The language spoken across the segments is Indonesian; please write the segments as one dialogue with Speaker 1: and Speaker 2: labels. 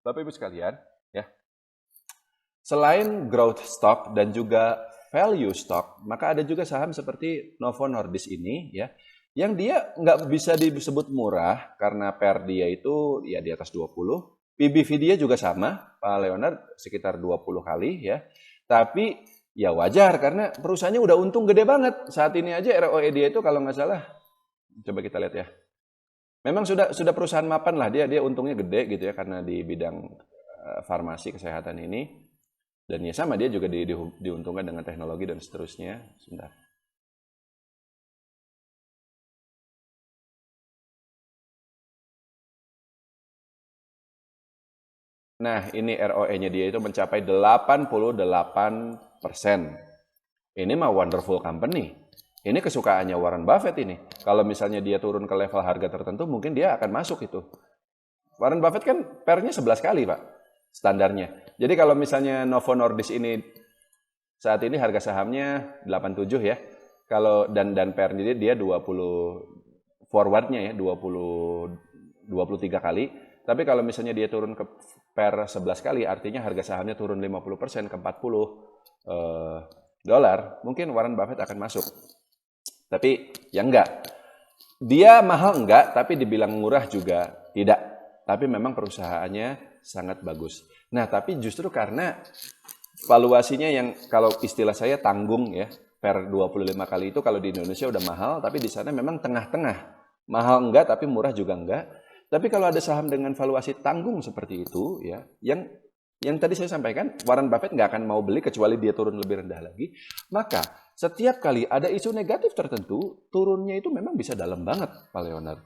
Speaker 1: Bapak Ibu sekalian, ya, selain growth stock dan juga value stock, maka ada juga saham seperti Novo Nordisk ini, ya, yang dia nggak bisa disebut murah karena PER dia itu ya di atas 20, PBV dia juga sama, Pak Leonard sekitar 20 kali, ya, tapi ya wajar karena perusahaannya udah untung gede banget. Saat ini aja ROE dia itu kalau nggak salah, coba kita lihat ya. Memang sudah perusahaan mapan lah, dia untungnya gede gitu ya karena di bidang farmasi kesehatan ini. Dan ya sama, dia juga diuntungkan dengan teknologi dan seterusnya. Sebentar. Nah, ini ROE-nya dia itu mencapai 88%. Ini mah wonderful company. Ini kesukaannya Warren Buffett ini. Kalau misalnya dia turun ke level harga tertentu, mungkin dia akan masuk itu. Warren Buffett kan PER-nya 11 kali, Pak, standarnya. Jadi kalau misalnya Novo Nordisk ini saat ini harga sahamnya 87 ya. Kalau dan PER-nya dia 20 forward-nya ya 23 kali. Tapi kalau misalnya dia turun ke PER 11 kali, artinya harga sahamnya turun 50% ke 40 dolar, mungkin Warren Buffett akan masuk. Tapi ya enggak. Dia mahal enggak, tapi dibilang murah juga tidak. Tapi memang perusahaannya sangat bagus. Nah, tapi justru karena valuasinya yang kalau istilah saya tanggung ya, per 25 kali itu kalau di Indonesia udah mahal, tapi di sana memang tengah-tengah. Mahal enggak, tapi murah juga enggak. Tapi kalau ada saham dengan valuasi tanggung seperti itu, ya, yang tadi saya sampaikan, Warren Buffett nggak akan mau beli kecuali dia turun lebih rendah lagi. Maka setiap kali ada isu negatif tertentu, turunnya itu memang bisa dalam banget, Pak Leonard.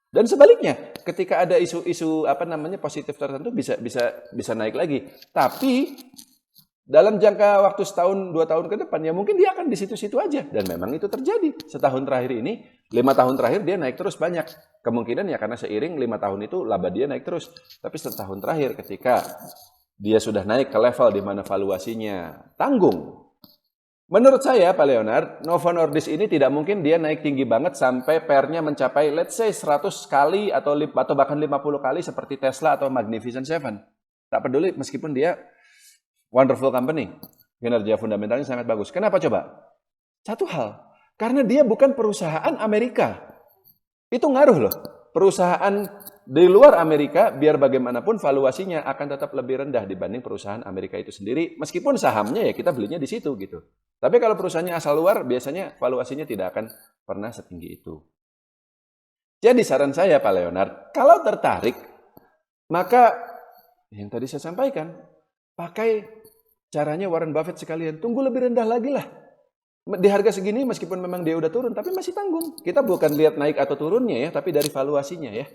Speaker 1: Dan sebaliknya, ketika ada isu-isu positif tertentu bisa naik lagi. Tapi dalam jangka waktu setahun 2 tahun ke depan ya mungkin dia akan di situ-situ aja, dan memang itu terjadi. Setahun terakhir ini, 5 tahun terakhir dia naik terus banyak. Kemungkinan ya karena seiring 5 tahun itu laba dia naik terus. Tapi setahun terakhir ketika dia sudah naik ke level di mana valuasinya tanggung. Menurut saya, Pak Leonard, Novo Nordisk ini tidak mungkin dia naik tinggi banget sampai PER-nya mencapai let's say 100 kali atau bahkan 50 kali seperti Tesla atau Magnificent Seven. Tak peduli meskipun dia wonderful company. Kinerja fundamentalnya sangat bagus. Kenapa coba? Satu hal, karena dia bukan perusahaan Amerika. Itu ngaruh loh. Perusahaan di luar Amerika, biar bagaimanapun valuasinya akan tetap lebih rendah dibanding perusahaan Amerika itu sendiri. Meskipun sahamnya ya kita belinya di situ gitu. Tapi kalau perusahaannya asal luar, biasanya valuasinya tidak akan pernah setinggi itu. Jadi saran saya Pak Leonard, kalau tertarik, maka yang tadi saya sampaikan, pakai caranya Warren Buffett sekalian. Tunggu lebih rendah lagi lah. Di harga segini meskipun memang dia udah turun, tapi masih tanggung. Kita bukan lihat naik atau turunnya ya, tapi dari valuasinya ya.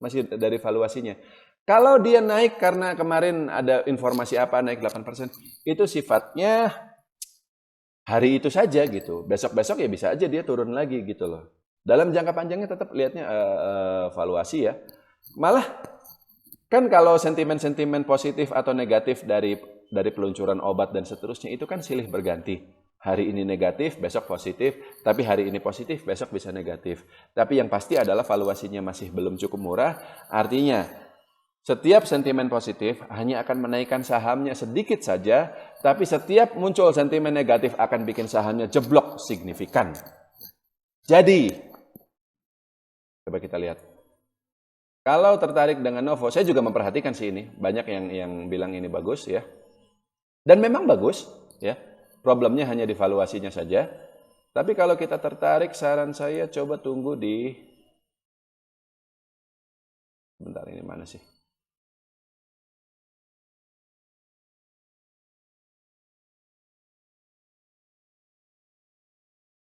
Speaker 1: Masih dari valuasinya. Kalau dia naik karena kemarin ada informasi apa naik 8%, itu sifatnya hari itu saja gitu. Besok-besok ya bisa aja dia turun lagi gitu loh. Dalam jangka panjangnya tetap lihatnya valuasi ya. Malah kan kalau sentimen-sentimen positif atau negatif dari peluncuran obat dan seterusnya itu kan silih berganti. Hari ini negatif, besok positif, tapi hari ini positif, besok bisa negatif. Tapi yang pasti adalah valuasinya masih belum cukup murah, artinya setiap sentimen positif hanya akan menaikkan sahamnya sedikit saja, tapi setiap muncul sentimen negatif akan bikin sahamnya jeblok signifikan. Jadi, coba kita lihat. Kalau tertarik dengan Novo, saya juga memperhatikan sih ini. Banyak yang bilang ini bagus ya. Dan memang bagus ya. Problemnya hanya di valuasinya saja. Tapi kalau kita tertarik, saran saya coba tunggu di... Bentar, ini mana sih?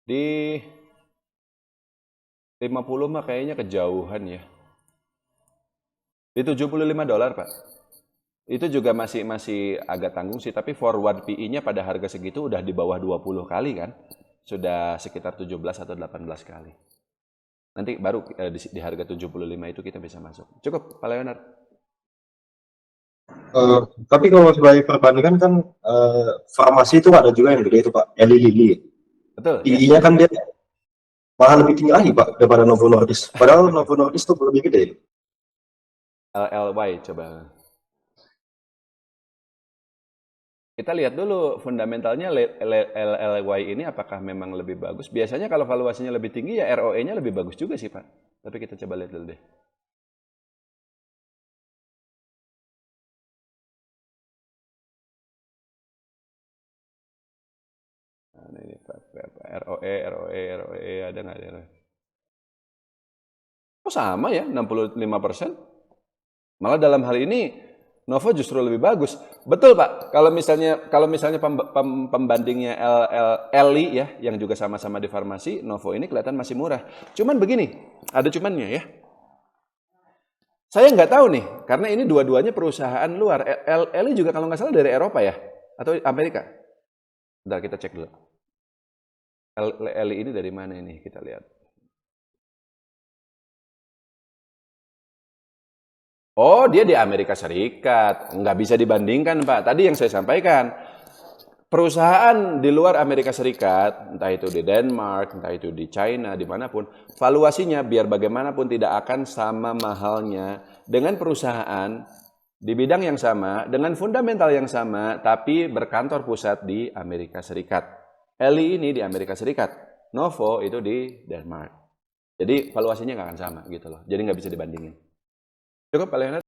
Speaker 1: Di 50 mah kayaknya kejauhan ya. Di $75 Pak. Itu juga masih agak tanggung sih, tapi forward PE-nya pada harga segitu udah di bawah 20 kali kan. Sudah sekitar 17 atau 18 kali. Nanti baru di harga 75 itu kita bisa masuk. Cukup, Pak Leonard.
Speaker 2: Tapi kalau sebagai perbandingan kan farmasi itu ada juga yang gede itu Pak, Eli Lilly.
Speaker 1: Betul.
Speaker 2: PE-nya kan dia malah lebih tinggi lagi Pak daripada Novo Nordisk. Padahal Novo Nordisk itu lebih gede.
Speaker 1: LLY coba. Kita lihat dulu fundamentalnya LLY ini apakah memang lebih bagus. Biasanya kalau valuasinya lebih tinggi ya ROE-nya lebih bagus juga sih Pak. Tapi kita coba lihat dulu deh. Nah, ini ROE ada nggak ya? Oh sama ya, 65%. Malah dalam hal ini Novo justru lebih bagus. Betul Pak. Kalau misalnya pembandingnya LI ya, yang juga sama-sama di farmasi, Novo ini kelihatan masih murah. Cuman begini, ada cumannya ya. Saya nggak tahu nih, karena ini dua-duanya perusahaan luar. LI juga kalau nggak salah dari Eropa ya, atau Amerika. Bentar kita cek dulu. LI ini dari mana ini? Kita lihat. Oh, dia di Amerika Serikat. Nggak bisa dibandingkan, Pak. Tadi yang saya sampaikan, perusahaan di luar Amerika Serikat, entah itu di Denmark, entah itu di China, dimanapun, valuasinya biar bagaimanapun tidak akan sama mahalnya dengan perusahaan di bidang yang sama, dengan fundamental yang sama, tapi berkantor pusat di Amerika Serikat. LI ini di Amerika Serikat, Novo itu di Denmark. Jadi valuasinya nggak akan sama gitu loh. Jadi nggak bisa dibandingin. Cukup Pak Leonard?